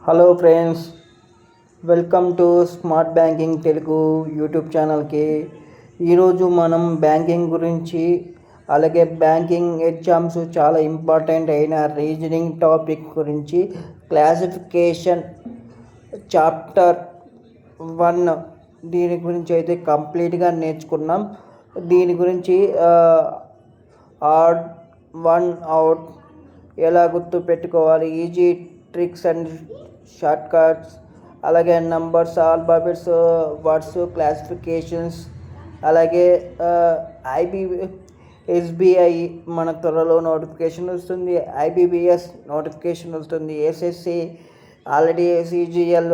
Hello friends, welcome to smart banking Telugu YouTube ఛానల్కి. ఈరోజు మనం బ్యాంకింగ్ గురించి, అలాగే బ్యాంకింగ్ ఎగ్జామ్స్ చాలా ఇంపార్టెంట్ అయిన రీజనింగ్ టాపిక్ గురించి, క్లాసిఫికేషన్ చాప్టర్ 1 దీని గురించి అయితే కంప్లీట్గా నేర్చుకున్నాం. దీని గురించి ఆడ్, వన్, అవుట్ ఎలా గుర్తు పెట్టుకోవాలి, easy tricks and short cuts, అలాగే నంబర్స్, ఆల్ఫాబెట్స్, వర్డ్స్, క్లాసిఫికేషన్స్, అలాగే ఎస్బీఐ మనకు త్వరలో నోటిఫికేషన్ వస్తుంది, ఐబీబీఎస్ నోటిఫికేషన్ వస్తుంది, ఎస్ఎస్సి ఆల్రెడీ సిజిఎల్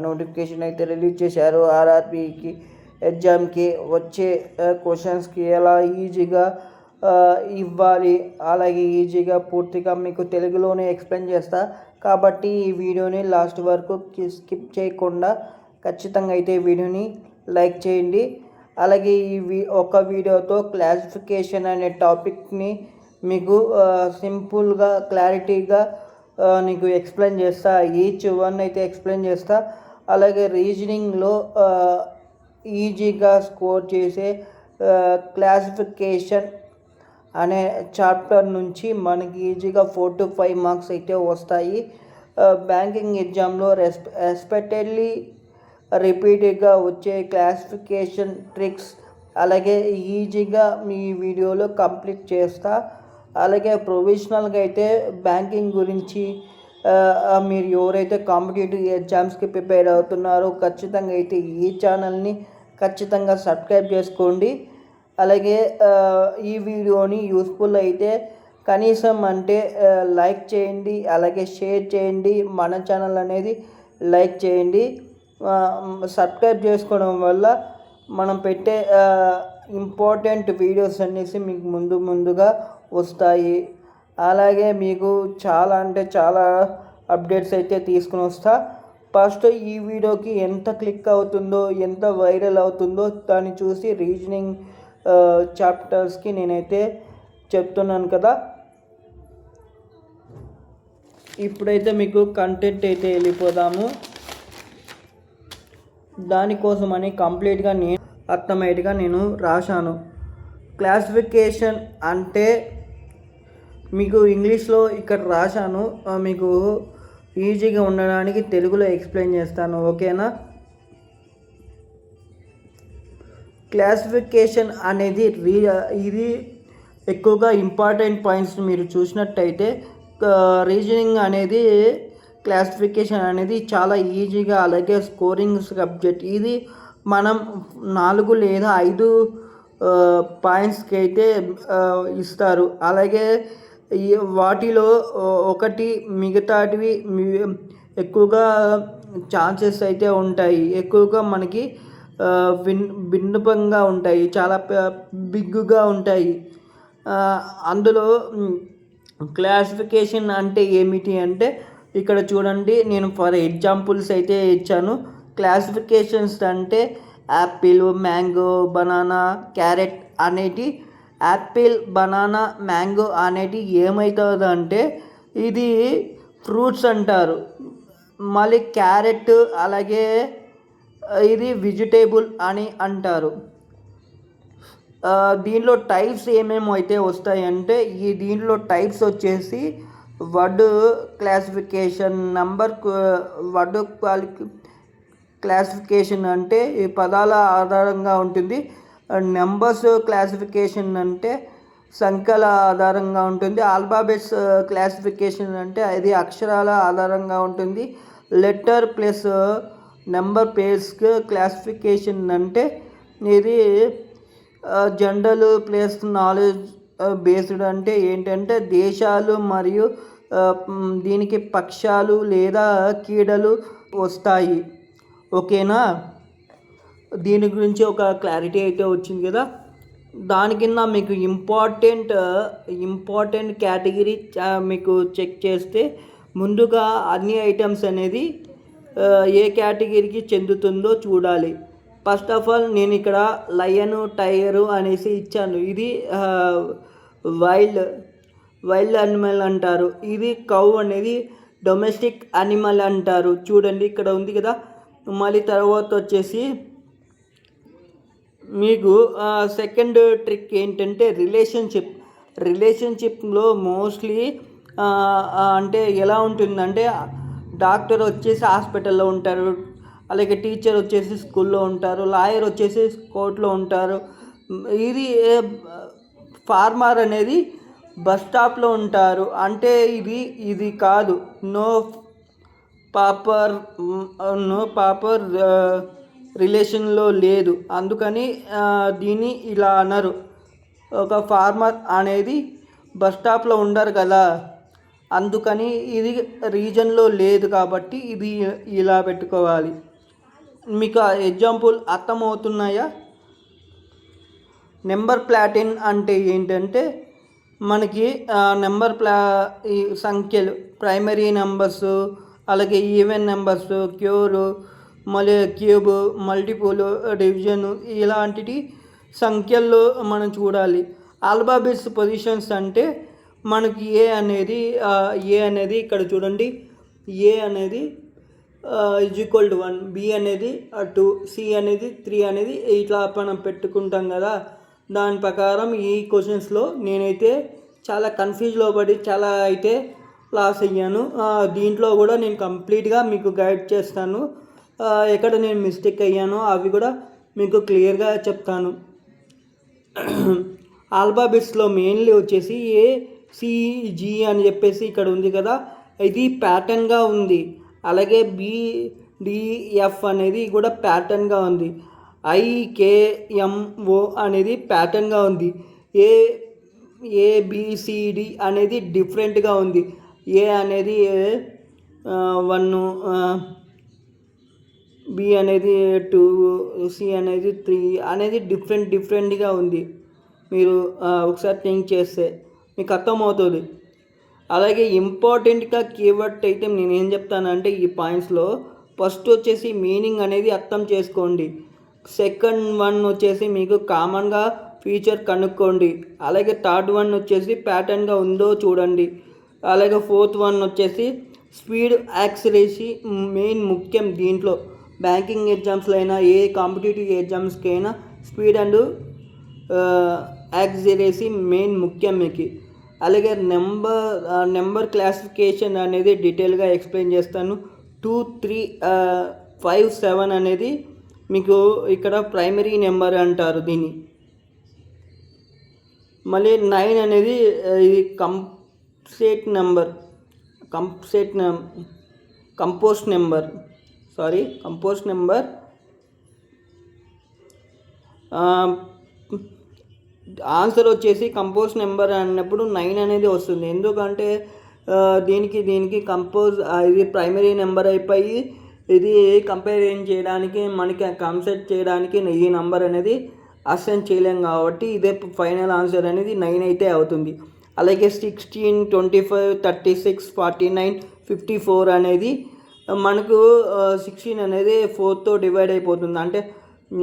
నోటిఫికేషన్ అయితే రిలీజ్ చేశారు. ఆర్ఆర్బీకి ఎగ్జామ్కి వచ్చే క్వశ్చన్స్కి ఎలా ఈజీగా ఇవ్వాలి, అలాగే ఈజీగా పూర్తిగా మీకు తెలుగులోనే ఎక్స్ప్లెయిన్ చేస్తా. కాబట్టి ఈ వీడియోని లాస్ట్ వరకు స్కిప్ చేయకుండా ఖచ్చితంగా అయితే వీడియోని లైక్ చేయండి. అలాగే ఒక వీడియోతో క్లాసిఫికేషన్ అనే టాపిక్ని మీకు సింపుల్గా, క్లారిటీగా నీకు ఎక్స్ప్లెయిన్ చేస్తా. ఈచ్ వన్ అయితే ఎక్స్ప్లెయిన్ చేస్తా. అలాగే రీజనింగ్లో ఈజీగా స్కోర్ చేసే క్లాసిఫికేషన్ అనే చాప్టర్ నుంచి మనకి ఈజీగా 4 to 5 మార్క్స్ అయితే వస్తాయి. బ్యాంకింగ్ ఎగ్జామ్లో ఎక్స్పెక్టెడ్లీ రిపీటెడ్గా వచ్చే క్లాసిఫికేషన్ ట్రిక్స్ అలాగే ఈజీగా మీ వీడియోలో కంప్లీట్ చేస్తా. అలాగే ప్రొవిజనల్గా అయితే బ్యాంకింగ్ గురించి మీరు ఎవరైతే కాంపిటేటివ్ ఎగ్జామ్స్కి ప్రిపేర్ అవుతున్నారో ఖచ్చితంగా అయితే ఈ ఛానల్ని ఖచ్చితంగా సబ్స్క్రైబ్ చేసుకోండి. అలాగే ఈ వీడియోని యూస్ఫుల్ అయితే కనీసం అంటే లైక్ చేయండి, అలాగే షేర్ చేయండి. మన ఛానల్ అనేది లైక్ చేయండి. సబ్స్క్రైబ్ చేసుకోవడం వల్ల మనం పెట్టే ఇంపార్టెంట్ వీడియోస్ అనేసి మీకు ముందుగా వస్తాయి. అలాగే మీకు చాలా అంటే చాలా అప్డేట్స్ అయితే తీసుకుని వస్తా. ఫస్ట్ ఈ వీడియోకి ఎంత క్లిక్ అవుతుందో, ఎంత వైరల్ అవుతుందో దాన్ని చూసి రీజనింగ్ చాప్టర్స్కి నేనైతే చెప్తున్నాను కదా. ఇప్పుడైతే మీకు కంటెంట్ అయితే వెళ్ళిపోదాము. దానికోసమని కంప్లీట్గా నేను అర్థమయ్యేట్టుగా నేను రాశాను. క్లాసిఫికేషన్ అంటే మీకు ఇంగ్లీష్లో ఇక్కడ రాశాను, మీకు ఈజీగా ఉండడానికి తెలుగులో ఎక్స్ప్లెయిన్ చేస్తాను, ఓకేనా. క్లాసిఫికేషన్ అనేది ఇది ఎక్కువగా ఇంపార్టెంట్ పాయింట్స్ మీరు చూసినట్టయితే రీజనింగ్ అనేది క్లాసిఫికేషన్ అనేది చాలా ఈజీగా, అలాగే స్కోరింగ్ సబ్జెక్ట్. ఇది మనం 4 లేదా 5 పాయింట్స్కి అయితే ఇస్తారు. అలాగే వాటిలో ఒకటి మిగతాటివి ఎక్కువగా ఛాన్సెస్ అయితే ఉంటాయి, ఎక్కువగా మనకి భిన్నపంగా ఉంటాయి, చాలా బిగ్గుగా ఉంటాయి. అందులో క్లాసిఫికేషన్ అంటే ఏమిటి అంటే ఇక్కడ చూడండి, నేను ఫర్ ఎగ్జాంపుల్స్ అయితే ఇచ్చాను. క్లాసిఫికేషన్స్ అంటే యాపిల్, మ్యాంగో, బనానా, క్యారెట్ అనేటి. యాపిల్, బనానా, మ్యాంగో అనేటి ఏమవుతుందంటే ఇది ఫ్రూట్స్ అంటారు. మళ్ళీ క్యారెట్ అలాగే ఇది వెజిటేబుల్ అని అంటారు. దీనిలో టైప్స్ ఏమేమి అయితే వస్తాయంటే దీంట్లో టైప్స్ వచ్చేసి వర్డ్ క్లాసిఫికేషన్, వర్డ్ క్లాసిఫికేషన్ అంటే ఈ పదాల ఆధారంగా ఉంటుంది. నెంబర్స్ క్లాసిఫికేషన్ అంటే సంఖ్యల ఆధారంగా ఉంటుంది. ఆల్ఫాబెట్స్ క్లాసిఫికేషన్ అంటే అది అక్షరాల ఆధారంగా ఉంటుంది. Letter plus number pairs classification అంటే ఇది జనరల్ ప్లస్ నాలెడ్జ్ బేస్డ్ అంటే ఏంటంటే దేశాలు మరియు దీనికి పక్షాలు లేదా క్రీడలు వస్తాయి, ఓకేనా. దీని గురించి ఒక క్లారిటీ అయితే వచ్చింది కదా. దాని కింద మీకు ఇంపార్టెంట్ కేటగిరీ మీకు చెక్ చేస్తే ముందుగా అన్ని ఐటమ్స్ అనేది ఏ కేటగిరీకి చెందుతుందో చూడాలి. ఫస్ట్ ఆఫ్ ఆల్ నేను ఇక్కడ లయను, టైగరు అనేసి ఇచ్చాను. ఇది వైల్డ్ యానిమల్ అంటారు. ఇది కౌ అనేది డొమెస్టిక్ యానిమల్ అంటారు. చూడండి ఇక్కడ ఉంది కదా. మళ్ళీ తర్వాత వచ్చేసి మీకు సెకండ్ ట్రిక్ ఏంటంటే రిలేషన్షిప్లో మోస్ట్లీ అంటే ఎలా ఉంటుందంటే డాక్టర్ వచ్చేసి హాస్పిటల్లో ఉంటారు, అలాగే టీచర్ వచ్చేసి స్కూల్లో ఉంటారు, లాయర్ వచ్చేసి కోర్టులో ఉంటారు. ఇది ఫార్మర్ అనేది బస్ స్టాప్లో ఉంటారు. అంటే ఇది కాదు, నో పాపర్ రిలేషన్లో లేదు. అందుకని దీన్ని ఇలా అన్నారు. ఒక ఫార్మర్ అనేది బస్ స్టాప్లో ఉండరు కదా, అందుకని ఇది రీజన్లో లేదు కాబట్టి ఇది ఇలా పెట్టుకోవాలి. మీకు ఎగ్జాంపుల్ అర్థమవుతున్నాయా? నెంబర్ ప్లాటిన్ అంటే ఏంటంటే మనకి ఈ సంఖ్యలు ప్రైమరీ నెంబర్స్, అలాగే ఈవెన్ నెంబర్స్, మళ్ళీ క్యూబ్, మల్టిపుల్, డివిజన్ ఇలాంటి సంఖ్యల్లో మనం చూడాలి. ఆల్ఫాబెట్స్ పొజిషన్స్ అంటే మనకి ఏ అనేది ఇక్కడ చూడండి. ఏ అనేది =1, బి అనేది 2, సి అనేది 3 అనేది ఇట్లా మనం పెట్టుకుంటాం కదా. దాని ప్రకారం ఈ క్వశ్చన్స్లో నేనైతే చాలా కన్ఫ్యూజ్లో పడి చాలా అయితే లాస్ అయ్యాను. దీంట్లో కూడా నేను కంప్లీట్గా మీకు గైడ్ చేస్తాను. ఎక్కడ నేను మిస్టేక్ అయ్యానో అవి కూడా మీకు క్లియర్గా చెప్తాను. ఆల్ఫాబెట్స్లో మెయిన్లీ వచ్చేసి ACG అని చెప్పేసి ఇక్కడ ఉంది కదా, ఇది ప్యాటర్న్గా ఉంది. అలాగే BDF అనేది కూడా ప్యాటర్న్గా ఉంది. IKMO అనేది ప్యాటర్న్గా ఉంది. ABCD అనేది డిఫరెంట్గా ఉంది. ఏ అనేది 1, బి అనేది 2, సి అనేది 3 అనేది డిఫరెంట్గా ఉంది. మీరు ఒకసారి థింక్ చేస్తే మీకు అర్థమవుతుంది. అలాగే ఇంపార్టెంట్గా కీవర్డ్ అయితే నేను ఏం చెప్తానంటే ఈ పాయింట్స్లో ఫస్ట్ వచ్చేసి మీనింగ్ అనేది అర్థం చేసుకోండి. సెకండ్ వన్ వచ్చేసి మీకు కామన్గా ఫీచర్ కనుక్కోండి. అలాగే థర్డ్ వన్ వచ్చేసి ప్యాటర్న్గా ఉందో చూడండి. అలాగే ఫోర్త్ వన్ వచ్చేసి స్పీడ్, యాక్సిరసీ మెయిన్ ముఖ్యం. దీంట్లో బ్యాంకింగ్ ఎగ్జామ్స్లో అయినా ఏ కాంపిటేటివ్ ఎగ్జామ్స్కి అయినా స్పీడ్ అండ్ యాక్సిరసీ మెయిన్ ముఖ్యం మీకు. అలాగే నెంబర్ క్లాసిఫికేషన్ అనేది డీటెయిల్గా ఎక్స్ప్లెయిన్ చేస్తాను. 2, 3, 5, 7 అనేది మీకు ఇక్కడ ప్రైమరీ నెంబర్ అంటారు దీన్ని. మళ్ళీ 9 అనేది ఇది కంపోస్ట్ నెంబర్. ఆన్సర్ వచ్చేసి కంపోజ్ నెంబర్ అన్నప్పుడు 9 అనేది వస్తుంది. ఎందుకంటే దీనికి ఇది ప్రైమరీ నెంబర్ అయిపోయి ఇది కంపేర్ చేయడానికి మనకి కన్సిడర్ చేయడానికి ఈ నెంబర్ అనేది అసైన్ చేయలేం కాబట్టి ఇదే ఫైనల్ ఆన్సర్ అనేది 9 అయితే అవుతుంది. అలాగే 16, 25, 36, 49, 54 అనేది మనకు 16 అనేది 4తో డివైడ్ అయిపోతుంది. అంటే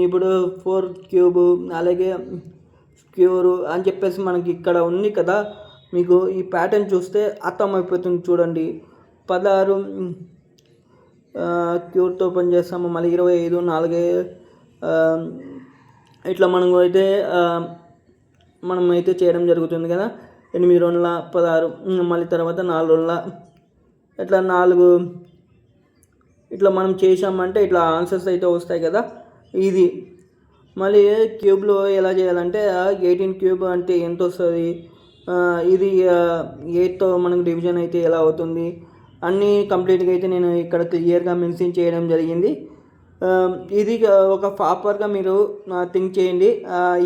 ఇప్పుడు 4 క్యూబ్ అలాగే స్క్యూర్ అని చెప్పేసి మనకి ఇక్కడ ఉంది కదా. మీకు ఈ ప్యాటర్న్ చూస్తే అర్థమైపోతుంది. చూడండి, 16 క్యూర్తో పని చేస్తాము. మళ్ళీ 25, 4 ఇట్లా మనం అయితే చేయడం జరుగుతుంది కదా. 8 2 16, మళ్ళీ తర్వాత 4 ఇట్లా 4 ఇట్లా మనం చేసామంటే ఇట్లా ఆన్సర్స్ అయితే వస్తాయి కదా. ఇది మళ్ళీ క్యూబ్లో ఎలా చేయాలంటే 18 క్యూబ్ అంటే ఎంత వస్తుంది, ఇది 8తో మనకు డివిజన్ అయితే ఎలా అవుతుంది అన్నీ కంప్లీట్గా అయితే నేను ఇక్కడ క్లియర్గా మెన్షన్ చేయడం జరిగింది. ఇది ఒక ప్రాపర్గా మీరు థింక్ చేయండి,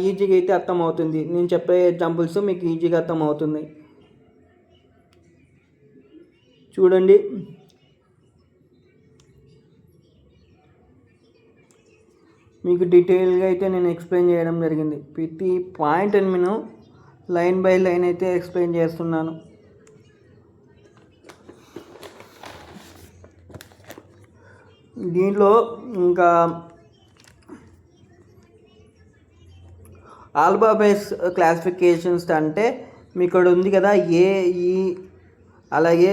ఈజీగా అయితే అర్థమవుతుంది. నేను చెప్పే ఎగ్జాంపుల్స్ మీకు ఈజీగా అర్థమవుతుంది. చూడండి, మీకు డీటెయిల్గా అయితే నేను ఎక్స్ప్లెయిన్ చేయడం జరిగింది. ప్రతి పాయింట్ అని నేను లైన్ బై లైన్ అయితే ఎక్స్ప్లెయిన్ చేస్తున్నాను. దీంట్లో ఇంకా ఆల్ఫాబెట్స్ క్లాసిఫికేషన్స్ అంటే మీకు ఇక్కడ ఉంది కదా, AE అలాగే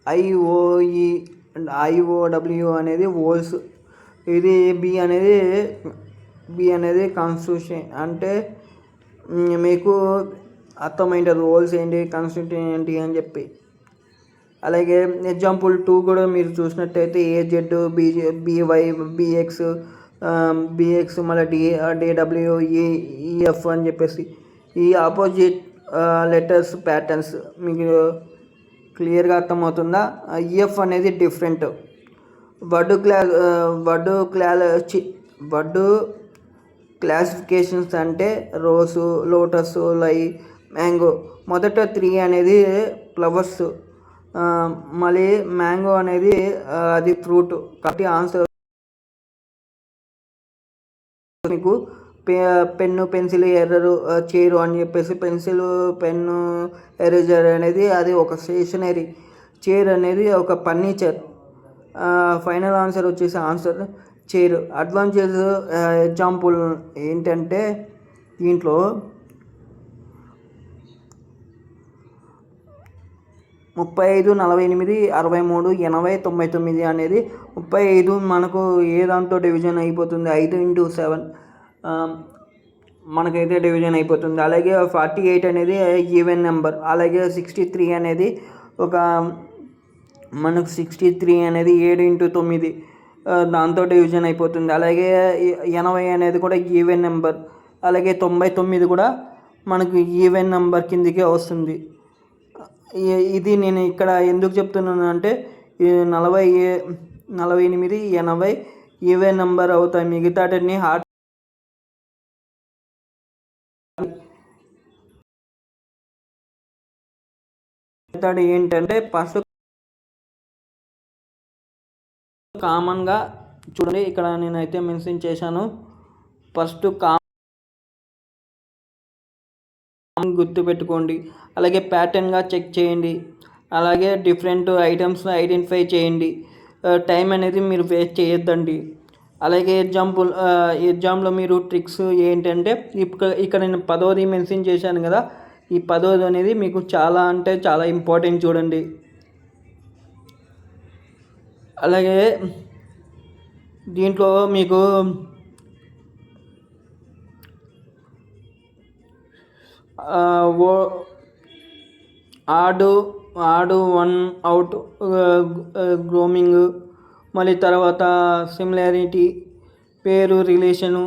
ఐఓఈ అండ్ ఐఓడబ్ల్యూ అనేది ఓల్స్. ఇది బి అనేది కాన్స్టిట్యూషన్. అంటే మీకు అర్థమైంటుంది ఓల్స్ ఏంటి, కాన్స్టిట్యూషన్ ఏంటి అని చెప్పి. అలాగే ఎగ్జాంపుల్ 2 కూడా మీరు చూసినట్టయితే ఏజెడ్, బీవై, బిఎక్స్ మళ్ళీ డిడబ్ల్యూ, ఈఎఫ్ అని చెప్పేసి ఈ ఆపోజిట్ లెటర్స్ ప్యాటర్న్స్ మీకు క్లియర్గా అర్థమవుతుందా? ఈఎఫ్ అనేది డిఫరెంట్. వర్డ్ క్లాసిఫికేషన్స్ అంటే రోసు, లోటస్, లై, మ్యాంగో. మొదట 3 అనేది ఫ్లవర్స్, మళ్ళీ మ్యాంగో అనేది అది ఫ్రూట్. కాబట్టి ఆన్సర్ మీకు పెన్ను, పెన్సిల్, ఎర్రరు, చైరు అని చెప్పేసి పెన్సిల్, పెన్ను, ఎరేజర్ అనేది అది ఒక స్టేషనరీ. చైర్ అనేది ఒక ఫర్నిచర్. ఫైనల్ ఆన్సర్ వచ్చేసి చైర్. అడ్వాంటేజ్ ఎగ్జాంపుల్ ఏంటంటే దీంట్లో 35, 48, 63, 80, 99 అనేది 35 మనకు ఏ దాంతో డివిజన్ అయిపోతుంది? 5x7 మనకైతే డివిజన్ అయిపోతుంది. అలాగే 48 అనేది ఈవెన్ నెంబర్. అలాగే 63 అనేది మనకు 63 అనేది 7x9 దాంతో డివిజన్ అయిపోతుంది. అలాగే 80 అనేది కూడా ఈవెన్ నెంబర్. అలాగే 99 కూడా మనకు ఈవెన్ నెంబర్ కిందికే వస్తుంది. ఇది నేను ఇక్కడ ఎందుకు చెప్తున్నాను అంటే 48, 80 ఈవెన్ నెంబర్ అవుతాయి. మిగతాటన్నీ హార్ట్. మిగతాడు ఏంటంటే ఫస్ట్ కామన్గా చూడండి, ఇక్కడ నేనైతే మెన్షన్ చేశాను. ఫస్ట్ గుర్తుపెట్టుకోండి. అలాగే ప్యాటర్న్గా చెక్ చేయండి. అలాగే డిఫరెంట్ ఐటమ్స్ ఐడెంటిఫై చేయండి. టైం అనేది మీరు వేస్ట్ చేయొద్దండి. అలాగే ఎగ్జామ్లో మీరు ట్రిక్స్ ఏంటంటే ఇక్కడ నేను 10వ మెన్షన్ చేశాను కదా, ఈ 10వ అనేది మీకు చాలా అంటే చాలా ఇంపార్టెంట్. చూడండి. అలాగే దీంట్లో మీకు ఆడు 1 అవుట్, గ్రోమింగ్, మళ్ళీ తర్వాత సిమిలారిటీ, పేరు, relation,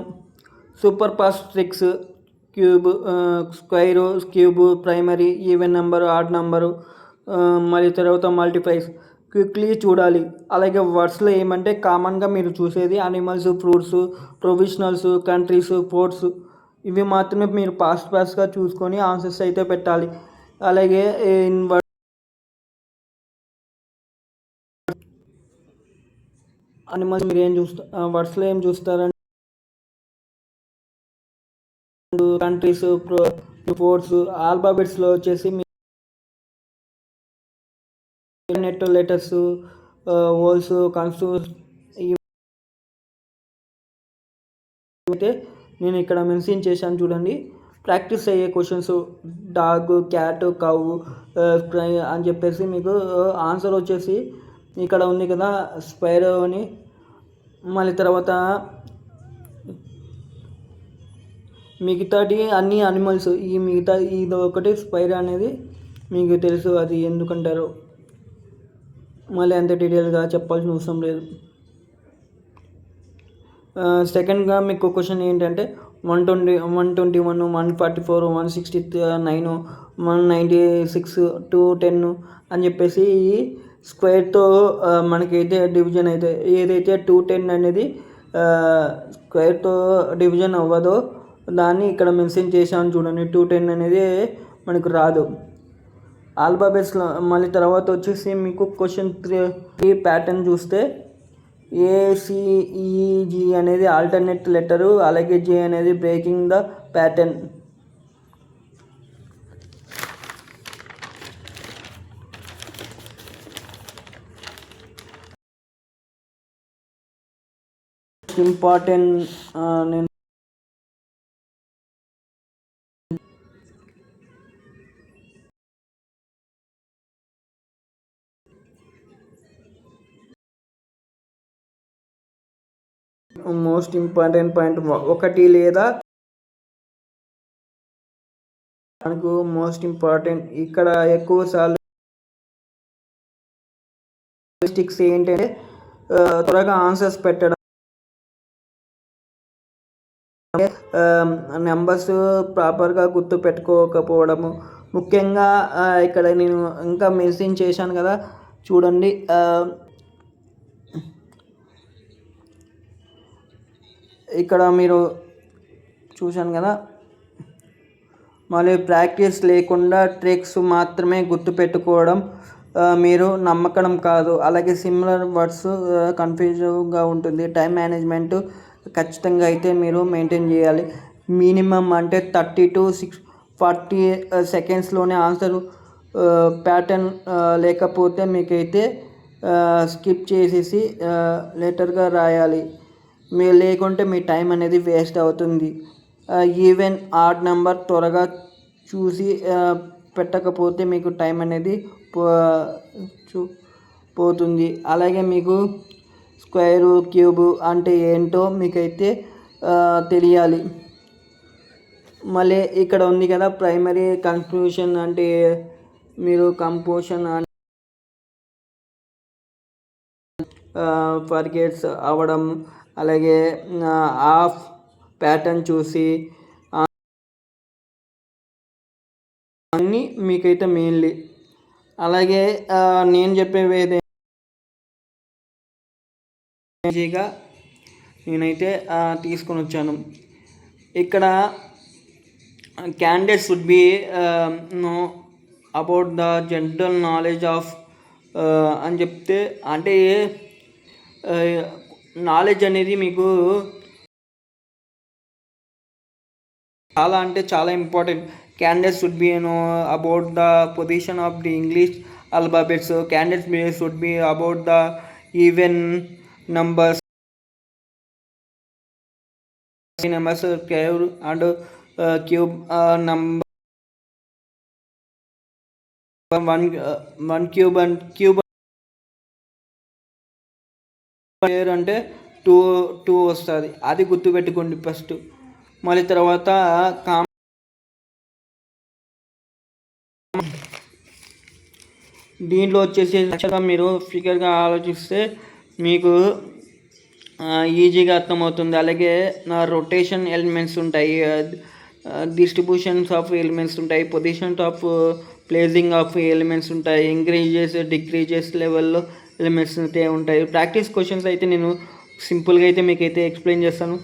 super pass tricks, cube, square, cube, primary, even number, add number, మళ్ళీ తర్వాత మల్టిప్లైస్ క్విక్లీ చూడాలి. అలాగే వర్డ్స్లో ఏమంటే కామన్గా మీరు చూసేది animals, fruits, provisionals, countries, ports, ఇవి మాత్రమే మీరు పాస్ట్గా చూసుకొని ఆన్సర్స్ అయితే పెట్టాలి. అలాగే అనిమల్స్ మీరు వర్డ్స్లో ఏం చూస్తారంటే కంట్రీస్, పోర్ట్స్. ఆల్ఫాబెట్స్లో వచ్చేసి నెట్ లెటర్స్, వోల్స్, కన్సోనెంట్స్. అయితే నేను ఇక్కడ మెన్షన్ చేశాను చూడండి. ప్రాక్టీస్ అయ్యే క్వశ్చన్స్ డాగ్, క్యాట్, కౌ అని చెప్పేసి మీకు ఆన్సర్ వచ్చేసి ఇక్కడ ఉంది కదా, స్పైరో అని. మళ్ళీ తర్వాత మిగతాటి అన్ని అనిమల్స్, ఇది ఒకటి స్పైరో అనేది మీకు తెలుసు, అది ఎందుకంటారో మళ్ళీ అంత డీటెయిల్గా చెప్పాల్సిన అవసరం లేదు. సెకండ్గా మీకు క్వశ్చన్ ఏంటంటే 121, 144, 169, 196, 210 అని చెప్పేసి ఈ స్క్వేర్తో మనకైతే డివిజన్ అయితే ఏదైతే 210 అనేది స్క్వేర్తో డివిజన్ అవ్వదో దాన్ని ఇక్కడ మెన్షన్ చేశాను చూడండి. 210 అనేది మనకు రాదు ఆల్ఫాబెట్స్లో. మళ్ళీ తర్వాత వచ్చేసి మీకు క్వశ్చన్ 3 ప్యాటర్న్ చూస్తే ఏసిఈజి అనేది ఆల్టర్నేట్ లెటరు. అలాగే జే అనేది బ్రేకింగ్ ద ప్యాటర్న్. ఇంపార్టెంట్ నేను మోస్ట్ ఇంపార్టెంట్ పాయింట్ ఒకటి లేదా మనకు మోస్ట్ ఇంపార్టెంట్ ఇక్కడ ఎక్కువ సార్లు మిస్టేక్స్ ఏంటంటే త్వరగా ఆన్సర్స్ పెట్టడం, నెంబర్స్ ప్రాపర్గా గుర్తు పెట్టుకోకపోవడము. ముఖ్యంగా ఇక్కడ నేను ఇంకా మెన్షన్ చేశాను కదా చూడండి, ఇక్కడ మీరు చూశాను కదా, మళ్ళీ ప్రాక్టీస్ లేకుండా ట్రిక్స్ మాత్రమే గుర్తుపెట్టుకోవడం మీరు నమ్మకం కాదు. అలాగే సిమిలర్ వర్డ్స్ కన్ఫ్యూజివ్గా ఉంటుంది. టైం మేనేజ్మెంట్ ఖచ్చితంగా అయితే మీరు మెయింటైన్ చేయాలి. మినిమం అంటే 30 to 40 సెకండ్స్లోనే ఆన్సర్ ప్యాటర్న్ లేకపోతే మీకైతే స్కిప్ చేసేసి లేటర్గా రాయాలి. మీరు లేకుంటే మీ టైం అనేది వేస్ట్ అవుతుంది. ఈవెన్ ఆడ్ నెంబర్ త్వరగా చూసి పెట్టకపోతే మీకు టైం అనేది పోతుంది. అలాగే మీకు స్క్వేరు క్యూబు అంటే ఏంటో మీకైతే తెలియాలి. మళ్ళీ ఇక్కడ ఉంది కదా ప్రైమరీ కన్ఫ్యూషన్ అంటే మీరు కంపోషన్ ఫర్గెట్స్ అవ్వడం, అలాగే ఆఫ్ ప్యాటర్న్ చూసి అన్నీ మీకైతే మెయిన్లీ. అలాగే నేను చెప్పేవి ఈజీగా నేనైతే తీసుకొని వచ్చాను. ఇక్కడ candidates would be know about the general knowledge of అని చెప్తే, అంటే నాలెడ్జ్ అనేది మీకు చాలా అంటే చాలా important. Candidates should be know about the position of the English alphabet. So candidates should be about the even numbers, curve and cube number one cube and cube అంటే two వస్తుంది. అది గుర్తుపెట్టుకోండి ఫస్ట్. మళ్ళీ తర్వాత దీంట్లో వచ్చేసి మీరు ఫిగర్గా ఆలోచిస్తే మీకు ఈజీగా అర్థమవుతుంది. అలాగే నా రొటేషన్ ఎలిమెంట్స్ ఉంటాయి, డిస్ట్రిబ్యూషన్స్ ఆఫ్ ఎలిమెంట్స్ ఉంటాయి, positions of placing of elements ఉంటాయి, ఇంక్రీజెస్ డిక్రీజెస్ లెవెల్లో ఎలిమెంట్స్ అయితే ఉంటాయి. ప్రాక్టీస్ క్వశ్చన్స్ అయితే నేను సింపుల్గా అయితే మీకు అయితే ఎక్స్ప్లెయిన్ చేస్తాను.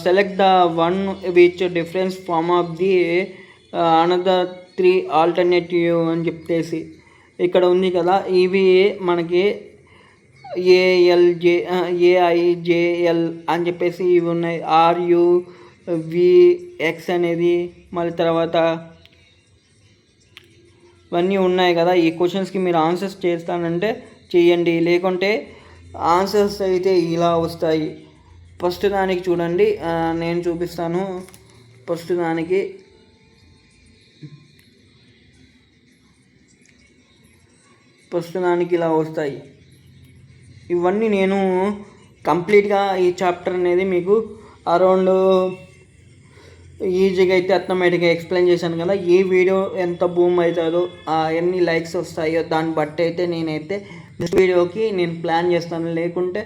Select the one which difference form of the another 3 alternative అని చెప్పేసి ఇక్కడ ఉంది కదా. ఇవి మనకి ఏఐజేఎల్ అని చెప్పేసి ఇవి ఉన్నాయి. ఆర్యువిఎక్స్ అనేది మళ్ళీ తర్వాత ఇవన్నీ ఉన్నాయి కదా. ఈ క్వశ్చన్స్కి మీరు ఆన్సర్స్ చేస్తానంటే చేయండి, లేకుంటే ఆన్సర్స్ అయితే ఇలా వస్తాయి. ఫస్ట్ దానికి చూడండి, నేను చూపిస్తాను. ఫస్ట్ దానికి ఇలా వస్తాయి. ఇవన్నీ నేను కంప్లీట్గా ఈ చాప్టర్ అనేది మీకు అరౌండ్ ఈజీగా అయితే అర్థమేటిక్గా ఎక్స్ప్లెయిన్ చేశాను కదా. ఈ వీడియో ఎంత బూమ్ అవుతుందో, ఎన్ని లైక్స్ వస్తాయో దాన్ని బట్టి అయితే నేనైతే నెక్స్ట్ వీడియోకి నేను ప్లాన్ చేస్తాను. లేకుంటే